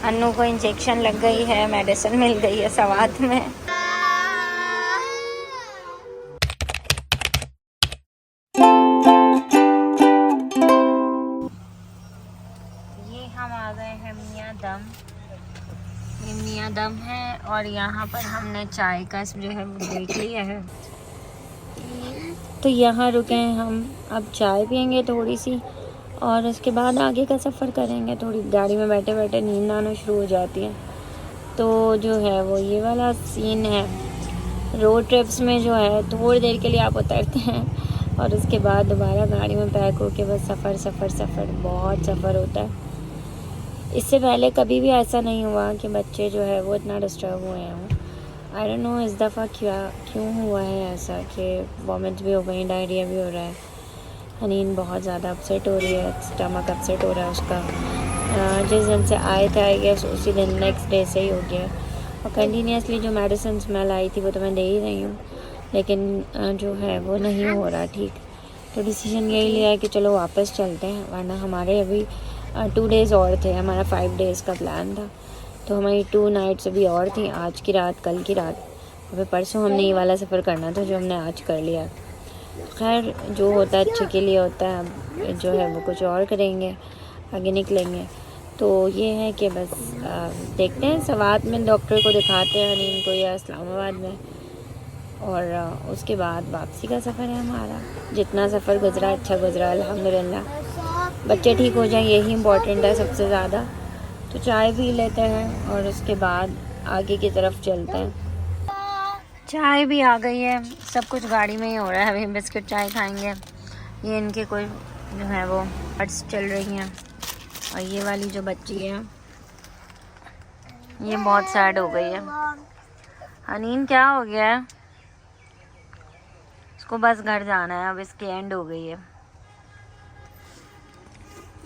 अन्नू को इंजेक्शन लग गई है, मेडिसिन मिल गई है सवात में। ये हम आ गए हैं मियाँ दम। ये मियाँ दम है और यहाँ पर हमने चाय का जो है वो देख लिया है, तो यहाँ रुके हैं हम। अब चाय पियेंगे थोड़ी सी और उसके बाद आगे का सफ़र करेंगे। थोड़ी गाड़ी में बैठे बैठे नींद आना शुरू हो जाती है, तो जो है वो ये वाला सीन है। रोड ट्रिप्स में जो है थोड़ी देर के लिए आप उतरते हैं और उसके बाद दोबारा गाड़ी में पैक होके बस सफ़र बहुत सफ़र होता है। इससे पहले कभी भी ऐसा नहीं हुआ कि बच्चे जो है वो इतना डिस्टर्ब हुए हों। आई डोंट नो इस दफ़ा क्यों हुआ है ऐसा कि वॉमिट्स भी हो गई, डायरिया भी हो रहा है। हनीन बहुत ज़्यादा अपसेट हो रही है, स्टमक अपसेट हो रहा है उसका। जिस दिन से आए थे आई गेस उसी दिन नेक्स्ट डे से ही हो गया। और कंटिन्यूसली जो मेडिसिन स्मेल आई थी वो तो मैं दे ही रही हूँ, लेकिन जो है वो नहीं हो रहा ठीक। तो डिसीजन यही लिया है कि चलो वापस चलते हैं, वरना हमारे अभी 2 डेज़ और थे। हमारा 5 डेज़ का प्लान था, तो हमारी 2 नाइट्स अभी और थी, आज की रात कल की रात। अभी परसों हमने ये वाला सफ़र करना था जो हमने आज कर लिया। खैर जो होता है अच्छे के लिए होता है, अब जो है वो कुछ और करेंगे, आगे निकलेंगे। तो ये है कि बस देखते हैं, सवात में डॉक्टर को दिखाते हैं हनीन को या इस्लामाबाद में, और उसके बाद वापसी का सफ़र है हमारा। जितना सफ़र गुजरा अच्छा गुजरा अल्हम्दुलिल्लाह। बच्चे ठीक हो जाएं यही इम्पोर्टेंट है सबसे ज़्यादा। तो चाय पी लेते हैं और उसके बाद आगे की तरफ चलते हैं। चाय भी आ गई है, सब कुछ गाड़ी में ही हो रहा है। अभी बिस्किट चाय खाएंगे। ये इनके कोई जो है वो बर्ड्स चल रही हैं, और ये वाली जो बच्ची है ये बहुत सैड हो गई है। हनीन क्या हो गया है? इसको बस घर जाना है, अब इसकी एंड हो गई है।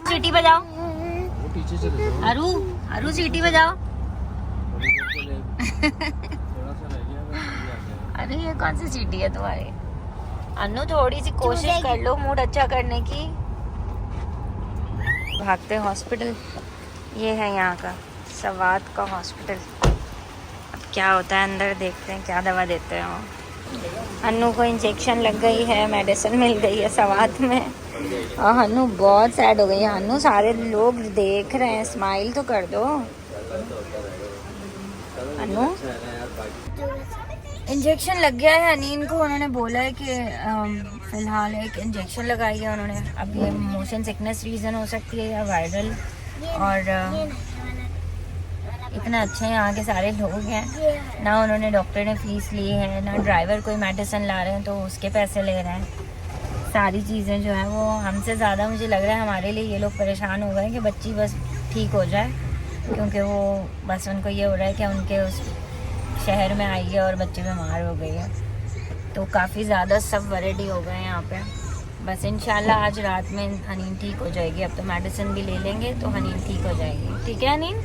सीटी बजाओ अरू, अरू सीटी बजाओ। अरे ये कौन सी सीटी है तुम्हारी? अन्नू थोड़ी सी कोशिश कर लो मूड अच्छा करने की। भागते हॉस्पिटल, ये है यहाँ का सवात का हॉस्पिटल। अब क्या होता है अंदर देखते हैं, क्या दवा देते हैं वो। अन्नू को इंजेक्शन लग गई है, मेडिसिन मिल गई है सवात में, और अन्नू बहुत सैड हो गई है। अन्नू सारे लोग देख रहे हैं, स्माइल तो कर दो अन्नू। इंजेक्शन लग गया है हनीन को, उन्होंने बोला है कि फ़िलहाल एक इंजेक्शन लगाई है उन्होंने। अब ये मोशन सिकनेस रीज़न हो सकती है या वायरल। और इतना अच्छे यहाँ के सारे लोग हैं ना, उन्होंने डॉक्टर ने फ़ीस ली है ना, ड्राइवर कोई मेडिसिन ला रहे हैं तो उसके पैसे ले रहे हैं। सारी चीज़ें जो हैं वो हमसे ज़्यादा मुझे लग रहा है हमारे लिए ये लोग परेशान हो गए कि बच्ची बस ठीक हो जाए, क्योंकि वो बस उनको ये हो रहा है कि उनके उस शहर में आई है और बच्ची बीमार हो गई है। तो काफ़ी ज़्यादा सब वरीड हो गए हैं यहाँ पे। बस इंशाल्लाह आज रात में हनीन ठीक हो जाएगी। अब तो मेडिसिन भी ले लेंगे तो हनीन ठीक हो जाएगी। ठीक है हनीन?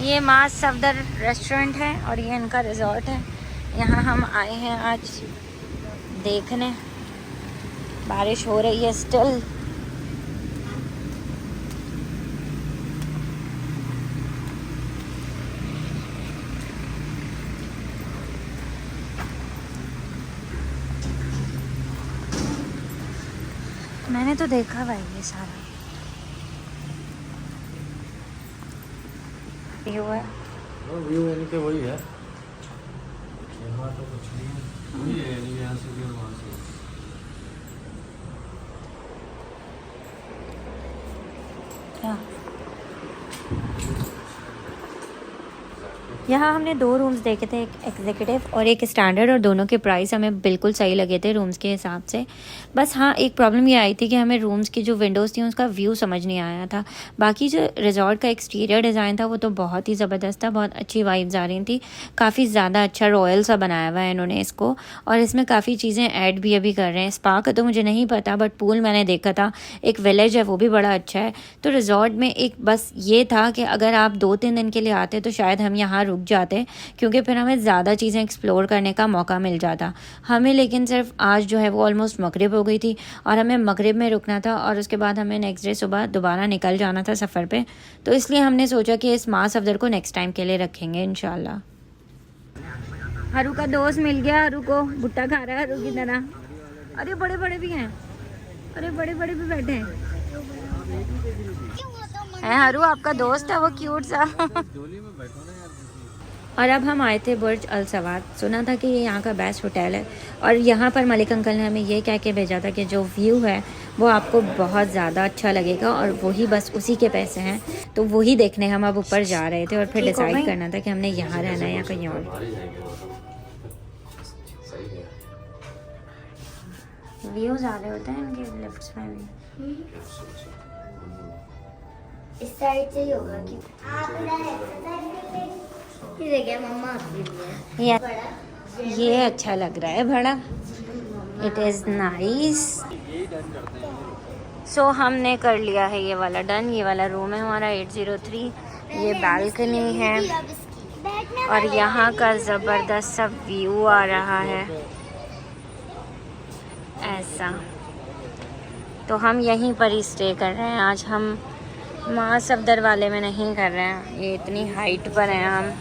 ये माँ सफदर रेस्टोरेंट है और ये इनका रिजॉर्ट है। यहाँ हम आए हैं आज देखने। बारिश हो रही है स्टिल। मैंने तो देखा भाई ये सारा व्यू है। व्यू यानी कि वही है, यहाँ तो कुछ नहीं वही है, यानी यहाँ से भी वहाँ से। क्या यहाँ हमने 2 रूम्स देखे थे, एक एग्जीक्यूटिव और एक स्टैंडर्ड, और दोनों के प्राइस हमें बिल्कुल सही लगे थे रूम्स के हिसाब से। बस हाँ एक प्रॉब्लम ये आई थी कि हमें रूम्स की जो विंडोज़ थी उसका व्यू समझ नहीं आया था। बाकी जो रिजॉर्ट का एक्सटीरियर डिज़ाइन था वो तो बहुत ही ज़बरदस्त था, बहुत अच्छी वाइब्स आ रही थी। काफ़ी ज़्यादा अच्छा रॉयल सा बनाया हुआ है इन्होंने इसको, और इसमें काफ़ी चीज़ें ऐड भी अभी कर रहे हैं। स्पा का तो मुझे नहीं पता, बट पूल मैंने देखा था, एक विलेज है वो भी बड़ा अच्छा है। तो रिजॉर्ट में एक बस ये था कि अगर आप 2-3 दिन के लिए आते तो शायद हम यहाँ रुक जाते, क्योंकि फिर हमें ज़्यादा चीज़ें एक्सप्लोर करने का मौका मिल जाता। हमें लेकिन सिर्फ आज जो है वो ऑलमोस्ट मगरिब हो गई थी और हमें मगरिब में रुकना था और उसके बाद हमें नेक्स्ट डे सुबह दोबारा निकल जाना था सफ़र पे। तो इसलिए हमने सोचा कि इस माँ सफदर को नेक्स्ट टाइम के लिए रखेंगे इंशाल्लाह। हरू का दोस्त मिल गया, हरू को भुट्टा खा रहा है हरू की तरह। अरे बड़े बड़े भी हैं, अरे बड़े बड़े भी बैठे हैं। हरू आपका दोस्त है वो क्यूट सा। और अब हम आए थे बुर्ज अल सवाद। सुना था कि ये यहाँ का बेस्ट होटल है और यहाँ पर मलिक अंकल ने हमें ये कह के भेजा था कि जो व्यू है वो आपको बहुत ज़्यादा अच्छा लगेगा और वही बस उसी के पैसे हैं। तो वही देखने हम अब ऊपर जा रहे थे और फिर डिसाइड करना था कि हमने यहाँ रहना है या कहीं और। व्यूज आ रहे होते हैं इनके लिफ्ट्स में भी। इस साइड से ही होगा कि ये देखिए मम्मा ये अच्छा लग रहा है बड़ा, इट इज़ नाइस। सो हमने कर लिया है ये वाला डन। ये वाला रूम है हमारा 803। ये बालकनी है और यहाँ का ज़बरदस्त सा व्यू आ रहा है ऐसा। तो हम यहीं पर ही स्टे कर रहे हैं आज। हम माँ सफदर वाले में नहीं कर रहे हैं, ये इतनी हाइट पर हैं हम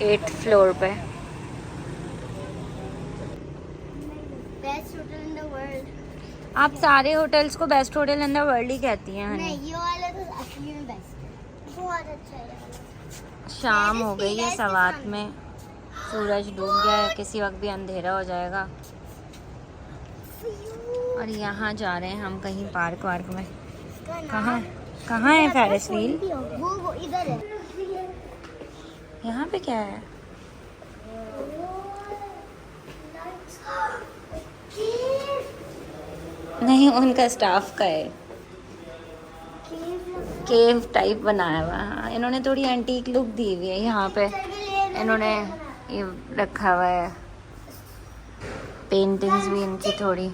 8th फ्लोर पे। Best hotel in the world. आप सारे होटल्स को best hotel in the world ही कहती हैं। नहीं, ये वाला तो असली में बेस्ट है, बहुत अच्छा है। शाम हो गई है सवात में, सूरज डूब गया है, किसी वक्त भी अंधेरा हो जाएगा। और यहाँ जा रहे हैं हम कहीं पार्क वार्क में। कहाँ है फेरिस व्हील? वो इधर है। यहाँ पे क्या है? नहीं, उनका स्टाफ का है, केव टाइप बनाया हुआ है। हाँ, इन्होंने थोड़ी एंटीक लुक दी हुई है यहाँ पे। इन्होंने ये रखा हुआ है, पेंटिंग्स भी इनकी थोड़ी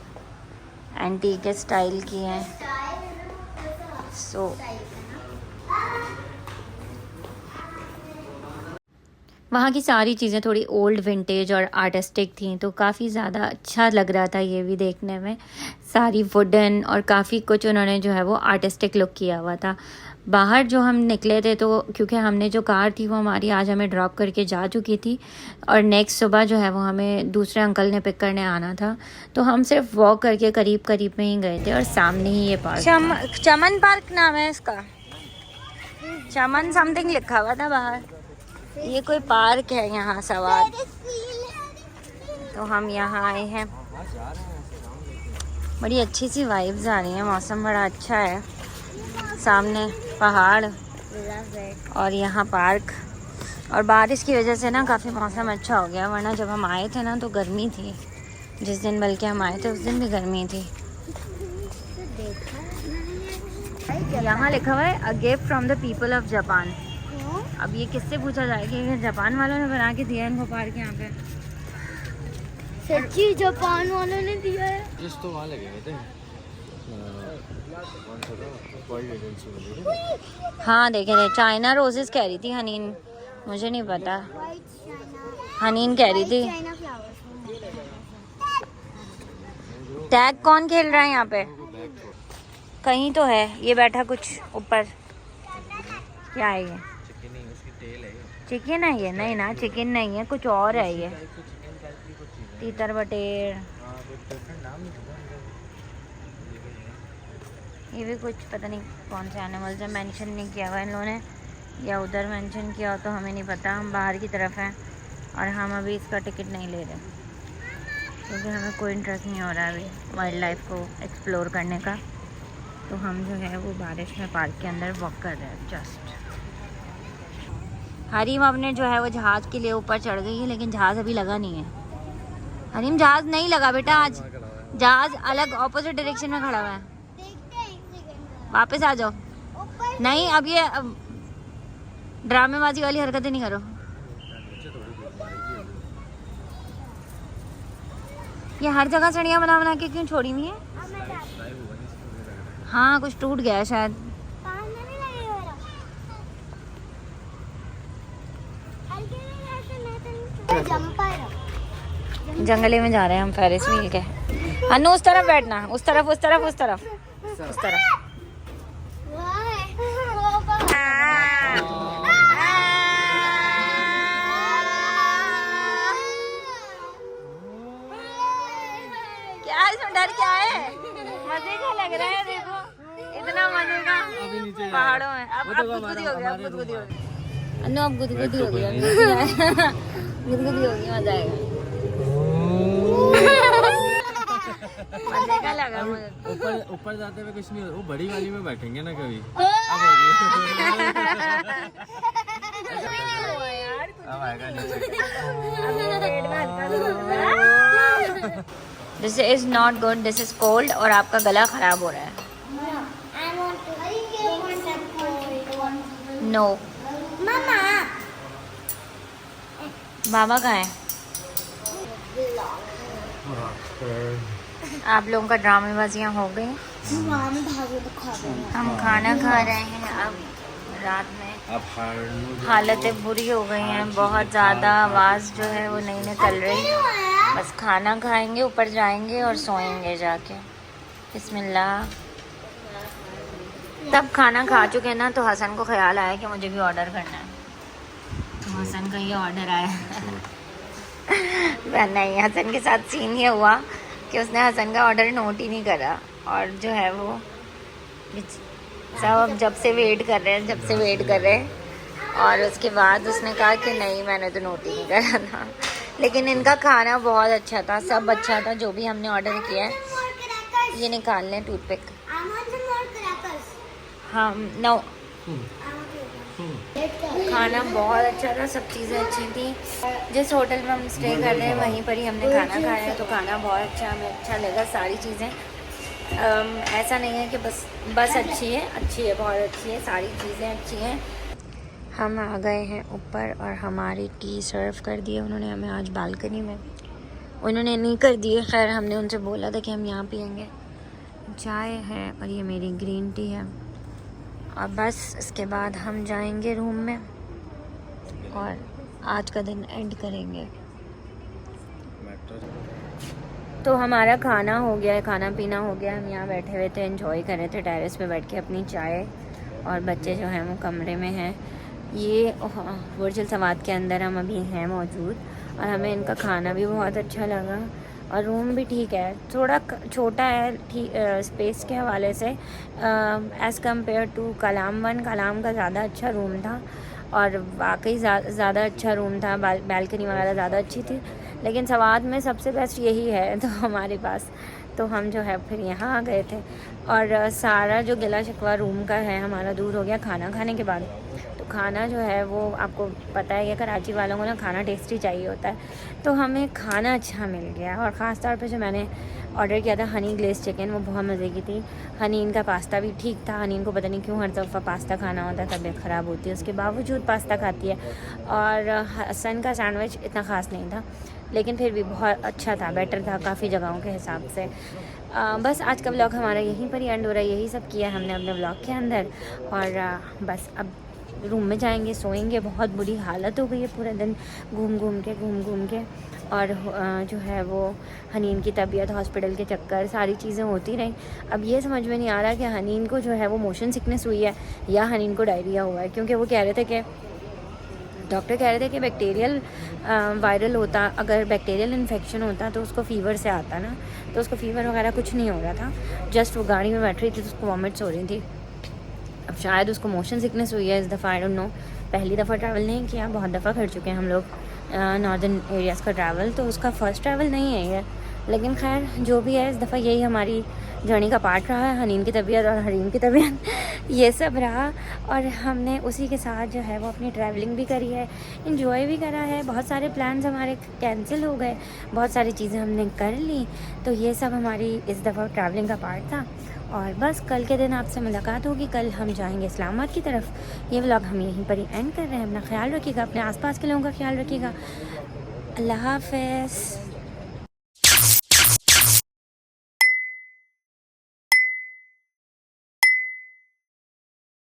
एंटीक स्टाइल की हैं। सो वहाँ की सारी चीज़ें थोड़ी ओल्ड विंटेज और आर्टिस्टिक थी, तो काफ़ी ज़्यादा अच्छा लग रहा था ये भी देखने में। सारी वुडन और काफ़ी कुछ उन्होंने जो है वो आर्टिस्टिक लुक किया हुआ था। बाहर जो हम निकले थे, तो क्योंकि हमने जो कार थी वो हमारी आज हमें ड्रॉप करके जा चुकी थी और नेक्स्ट सुबह जो है वो हमें दूसरे अंकल ने पिक करने आना था, तो हम सिर्फ वॉक करके करीब करीब में ही गए थे। और सामने ही ये पार्क, चमन पार्क नाम है इसका, चमन समथिंग लिखा हुआ था बाहर। ये कोई पार्क है यहाँ सवाद। तो हम यहाँ आए हैं, बड़ी अच्छी सी वाइब्स आ रही हैं, मौसम बड़ा अच्छा है, सामने पहाड़ और यहाँ पार्क। और बारिश की वजह से ना काफ़ी मौसम अच्छा हो गया, वरना जब हम आए थे ना तो गर्मी थी। जिस दिन बल्कि हम आए थे उस दिन भी गर्मी थी। यहाँ लिखा हुआ है a gift from the people of Japan. अब ये किससे पूछा जाए कि जापान वालों ने बना के दिया इनको पार्क यहाँ पे? सच्ची जापान वालों ने दिया है। जिस तो वहाँ लगे हुए थे हाँ देखे थे, चाइना रोजेस कह रही थी हनीन, मुझे नहीं पता, हनीन कह रही थी। टैग कौन खेल रहा है यहाँ पे? कहीं तो है ये बैठा कुछ ऊपर, क्या है ये? चिकन है ये? नहीं ना, चिकन नहीं है, कुछ और है ये, तीतर बटेर, ये भी कुछ पता नहीं कौन से एनिमल्स है, मेंशन नहीं किया हुआ इन लोगों ने, या उधर मेंशन किया हो तो हमें नहीं पता। हम बाहर की तरफ हैं और हम अभी इसका टिकट नहीं ले रहे क्योंकि हमें कोई इंटरेस्ट नहीं हो रहा है अभी वाइल्ड लाइफ को एक्सप्लोर करने का। तो हम जो है वो बारिश में पार्क के अंदर वॉक कर रहे हैं जस्ट। हरीम अपने जो है वो जहाज़ के लिए ऊपर चढ़ गई है, लेकिन जहाज़ अभी लगा नहीं है। हरीम जहाज़ नहीं लगा बेटा, आज जहाज़ अलग ऑपोजिट डायरेक्शन में खड़ा हुआ है। वापस आ जाओ। नहीं, अब ये ड्रामेबाजी वाली हरकतें नहीं करो। ये हर जगह सड़ियाँ बना बना के क्यों छोड़ी हुई है? हाँ, कुछ टूट गया है शायद। जंपर जंगले में जा रहे हैं हम फेरिस व्हील के। अनु उस तरफ बैठना, उस तरफ उस तरफ उस तरफ उस तरफ। क्या इसमें डर क्या है? मजे का लग रहा है, देखो इतना मजे का पहाड़ों में। अब गुदगुदी हो गया, अब गुदगुदी हो गया। अनु अब गुदगुदी हो गया, गुदगुदी हो गई, मजा आएगा। मजे का लगा मुझे। ऊपर जाते हुए कुछ नहीं हो, वो बड़ी वाली में बैठेंगे ना कभी। अब आएगा this is not good, this is cold और आपका गला खराब हो रहा है। नो मामा बाबा कहाँ है? आप लोगों का ड्रामेबाजियाँ हो गई। हम खाना खा रहे हैं अब रात में। अब हालतें बुरी हो गई हैं, बहुत ज़्यादा आवाज़ जो है वो नहीं निकल रही। बस खाना खाएंगे, ऊपर जाएंगे और सोएंगे जाके। बिस्मिल्लाह। तब खाना खा चुके ना तो हसन को ख्याल आया कि मुझे भी ऑर्डर करना है, तो हसन का ये ऑर्डर आया। नहीं, हसन के साथ सीन ये हुआ कि उसने हसन का ऑर्डर नोट ही नहीं करा और जो है वो सब जब से वेट कर रहे हैं और उसके बाद उसने कहा कि नहीं मैंने तो नोट ही नहीं करा था। लेकिन इनका खाना बहुत अच्छा था, सब अच्छा था जो भी हमने ऑर्डर किया है। ये निकाल लें टूथपिक। हम नो खाना बहुत अच्छा था, सब चीज़ें अच्छी थी। जिस होटल में हम स्टे कर रहे हैं वहीं पर ही हमने खाना खाया है, तो खाना बहुत अच्छा, हमें अच्छा लगा। सारी चीज़ें ऐसा नहीं है कि बस अच्छी है, बहुत अच्छी है, सारी चीज़ें अच्छी हैं। हम आ गए हैं ऊपर और हमारी टी सर्व कर दी है उन्होंने हमें आज बालकनी में। उन्होंने नहीं कर दी है, खैर हमने उनसे बोला था कि हम यहाँ पियेंगे। चाय है और ये मेरी ग्रीन टी है और बस इसके बाद हम जाएंगे रूम में और आज का दिन एंड करेंगे। तो हमारा खाना हो गया है, खाना पीना हो गया। हम यहाँ बैठे हुए थे, एंजॉय कर रहे थे टेरेस पे बैठ के अपनी चाय, और बच्चे जो हैं वो कमरे में हैं। ये बुर्ज अल सवाद के अंदर हम अभी हैं मौजूद और हमें इनका खाना भी बहुत अच्छा लगा और रूम भी ठीक है। थोड़ा छोटा है स्पेस के हवाले से एज़ कम्पेयर टू कलाम का ज़्यादा अच्छा रूम था और वाकई ज़्यादा अच्छा रूम था। बालकनी वगैरह ज़्यादा अच्छी थी, लेकिन सवाद में सबसे बेस्ट यही है तो हमारे पास। तो हम जो है फिर यहाँ आ गए थे और सारा जो गिला शिकवा रूम का है हमारा दूर हो गया खाना खाने के बाद। तो खाना जो है वो आपको पता है कि कराची वालों को ना खाना टेस्टी चाहिए होता है, तो हमें खाना अच्छा मिल गया। और ख़ास तौर पे जो मैंने ऑर्डर किया था हनी ग्लेज़ चिकन, वो बहुत मज़े की थी। हनीन का पास्ता भी ठीक था। हनीन को पता नहीं क्यों हर दफ़ा पास्ता खाना होता है, तबीयत ख़राब होती है, उसके बावजूद पास्ता खाती है। और हसन का सैंडविच इतना ख़ास नहीं था, लेकिन फिर भी बहुत अच्छा था, बेटर था काफ़ी जगहों के हिसाब से। बस आज का व्लॉग हमारा यहीं पर ही एंड हो रहा है। यही सब किया हमने अपने व्लॉग के अंदर और बस अब रूम में जाएंगे, सोएंगे। बहुत बुरी हालत हो गई है पूरे दिन घूम घूम के और जो है वो हनीन की तबीयत, हॉस्पिटल के चक्कर, सारी चीज़ें होती रहीं। अब ये समझ में नहीं आ रहा कि हनीन को जो है वो मोशन सिकनेस हुई है या हनीन को डायरिया हुआ है, क्योंकि वो कह रहे थे कि डॉक्टर कह रहे थे कि बैक्टीरियल वायरल होता, अगर बैक्टीरियल इन्फेक्शन होता तो उसको फ़ीवर से आता ना, तो उसको फ़ीवर वगैरह कुछ नहीं हो रहा था। जस्ट वो गाड़ी में बैठ रही थी तो उसको वॉमिट्स हो रही थी। अब शायद उसको मोशन सिकनेस हुई है इस दफ़ा, आई डोंट नो। पहली दफ़ा ट्रैवल नहीं किया, बहुत दफ़ा कर चुके हैं हम लोग नॉर्दर्न एरियाज़ का ट्रैवल, तो उसका फ़र्स्ट ट्रैवल नहीं है ये। लेकिन खैर जो भी है, इस दफ़ा यही हमारी जर्नी का पार्ट रहा है। हनीन की तबीयत और हरीम की तबीयत ये सब रहा और हमने उसी के साथ जो है वो अपनी ट्रैवलिंग भी करी है, इंजॉय भी करा है। बहुत सारे प्लान्स हमारे कैंसिल हो गए, बहुत सारी चीज़ें हमने कर ली, तो ये सब हमारी इस दफ़ा ट्रैवलिंग का पार्ट था। और बस कल के दिन आपसे मुलाकात होगी, कल हम जाएंगे इस्लामाबाद की तरफ। ये व्लॉग हम यहीं पर ही एंड कर रहे हैं। अपना ख्याल रखिएगा, अपने आसपास के लोगों का ख्याल रखिएगा। अल्लाह हाफ़िज़।